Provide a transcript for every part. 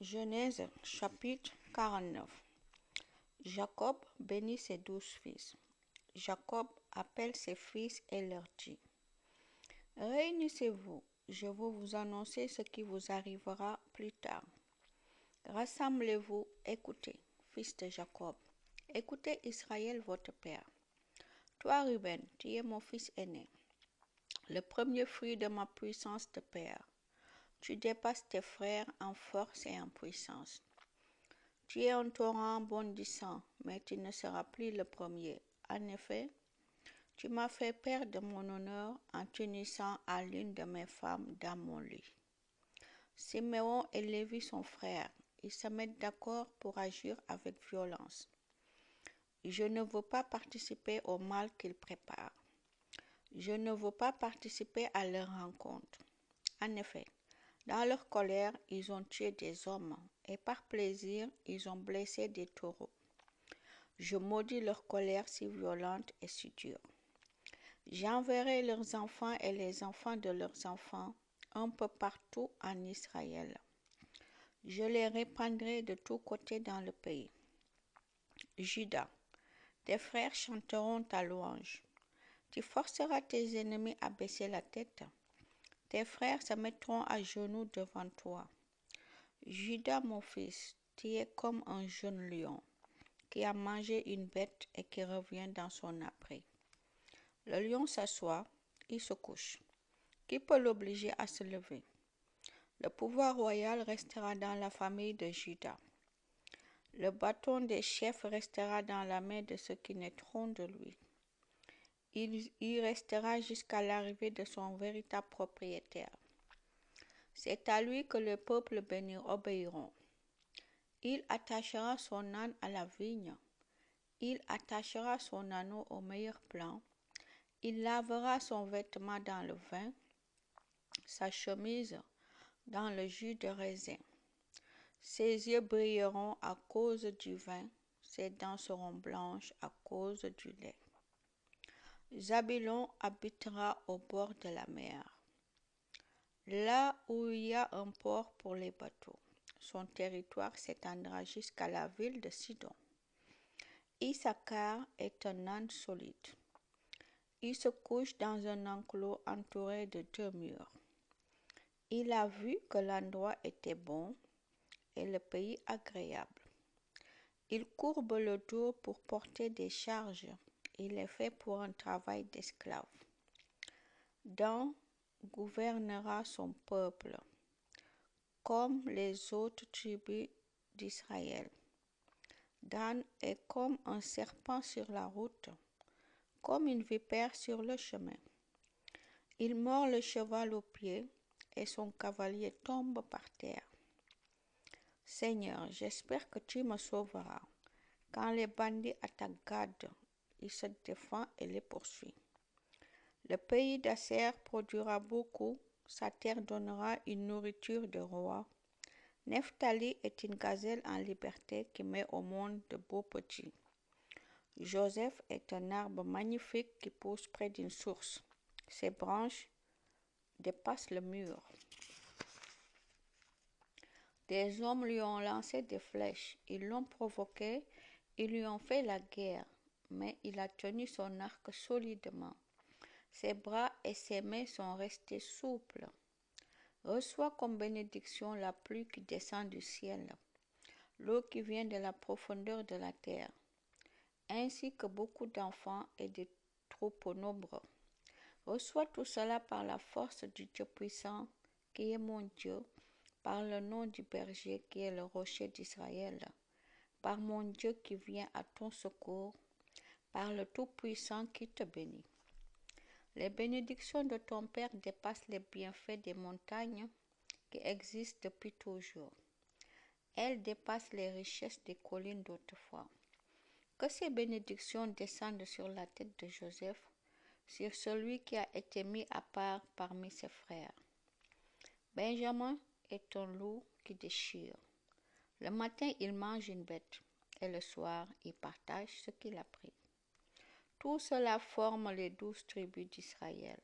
Genèse chapitre 49. Jacob bénit ses 12 fils. Jacob appelle ses fils et leur dit: Réunissez-vous, je veux vous annoncer ce qui vous arrivera plus tard. Rassemblez-vous, écoutez, fils de Jacob. Écoutez Israël, votre père. Toi, Ruben, tu es mon fils aîné, le premier fruit de ma puissance de père. Tu dépasses tes frères en force et en puissance. Tu es un torrent bondissant, mais tu ne seras plus le premier. En effet, tu m'as fait perdre mon honneur en t'unissant à l'une de mes femmes dans mon lit. Siméon et Lévi sont frères. Ils se mettent d'accord pour agir avec violence. Je ne veux pas participer au mal qu'ils préparent. Je ne veux pas participer à leur rencontre. En effet, dans leur colère, ils ont tué des hommes, et par plaisir, ils ont blessé des taureaux. Je maudis leur colère si violente et si dure. J'enverrai leurs enfants et les enfants de leurs enfants un peu partout en Israël. Je les répandrai de tous côtés dans le pays. Juda, tes frères chanteront ta louange. Tu forceras tes ennemis à baisser la tête. Tes frères se mettront à genoux devant toi. Juda, mon fils, tu es comme un jeune lion qui a mangé une bête et qui revient dans son abri. Le lion s'assoit, il se couche. Qui peut l'obliger à se lever? Le pouvoir royal restera dans la famille de Juda. Le bâton des chefs restera dans la main de ceux qui naîtront de lui. Il y restera jusqu'à l'arrivée de son véritable propriétaire. C'est à lui que le peuple béni obéiront. Il attachera son âne à la vigne. Il attachera son anneau au meilleur plan. Il lavera son vêtement dans le vin, sa chemise dans le jus de raisin. Ses yeux brilleront à cause du vin, ses dents seront blanches à cause du lait. Zabulon habitera au bord de la mer, là où il y a un port pour les bateaux. Son territoire s'étendra jusqu'à la ville de Sidon. Issachar est un âne solide. Il se couche dans un enclos entouré de 2 murs. Il a vu que l'endroit était bon et le pays agréable. Il courbe le dos pour porter des charges. Il est fait pour un travail d'esclave. Dan gouvernera son peuple, comme les autres tribus d'Israël. Dan est comme un serpent sur la route, comme une vipère sur le chemin. Il mord le cheval au pied et son cavalier tombe par terre. Seigneur, j'espère que tu me sauveras. Quand les bandits attaquent Gad, il se défend et les poursuit. Le pays d'Asser produira beaucoup, sa terre donnera une nourriture de roi. Nephtali est une gazelle en liberté qui met au monde de beaux petits. Joseph est un arbre magnifique qui pousse près d'une source. Ses branches dépassent le mur. Des hommes lui ont lancé des flèches, ils l'ont provoqué, ils lui ont fait la guerre, mais il a tenu son arc solidement. Ses bras et ses mains sont restés souples. Reçois comme bénédiction la pluie qui descend du ciel, l'eau qui vient de la profondeur de la terre, ainsi que beaucoup d'enfants et de troupeaux nombreux. Reçois tout cela par la force du Dieu puissant, qui est mon Dieu, par le nom du berger qui est le rocher d'Israël, par mon Dieu qui vient à ton secours, par le Tout-Puissant qui te bénit. Les bénédictions de ton Père dépassent les bienfaits des montagnes qui existent depuis toujours. Elles dépassent les richesses des collines d'autrefois. Que ces bénédictions descendent sur la tête de Joseph, sur celui qui a été mis à part parmi ses frères. Benjamin est un loup qui déchire. Le matin, il mange une bête, et le soir, il partage ce qu'il a pris. Tout cela forme les 12 tribus d'Israël.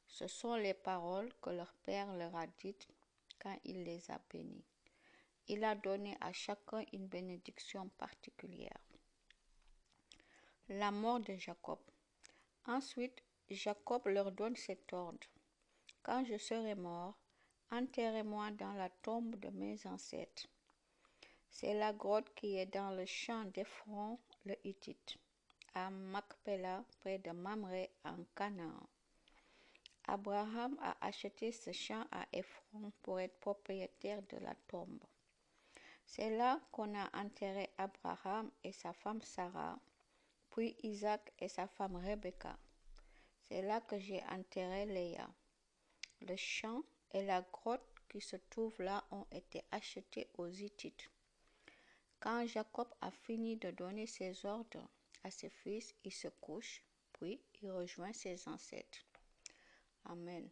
Ce sont les paroles que leur père leur a dites quand il les a bénis. Il a donné à chacun une bénédiction particulière. La mort de Jacob. Ensuite, Jacob leur donne cet ordre. Quand je serai mort, enterrez-moi dans la tombe de mes ancêtres. C'est la grotte qui est dans le champ d'Ephron le Hittite, à Macpéla, près de Mamré, en Canaan. Abraham a acheté ce champ à Ephron pour être propriétaire de la tombe. C'est là qu'on a enterré Abraham et sa femme Sarah, puis Isaac et sa femme Rebecca. C'est là que j'ai enterré Léa. Le champ et la grotte qui se trouvent là ont été achetés aux Hittites. Quand Jacob a fini de donner ses ordres à ses fils, il se couche, puis il rejoint ses ancêtres. Amen.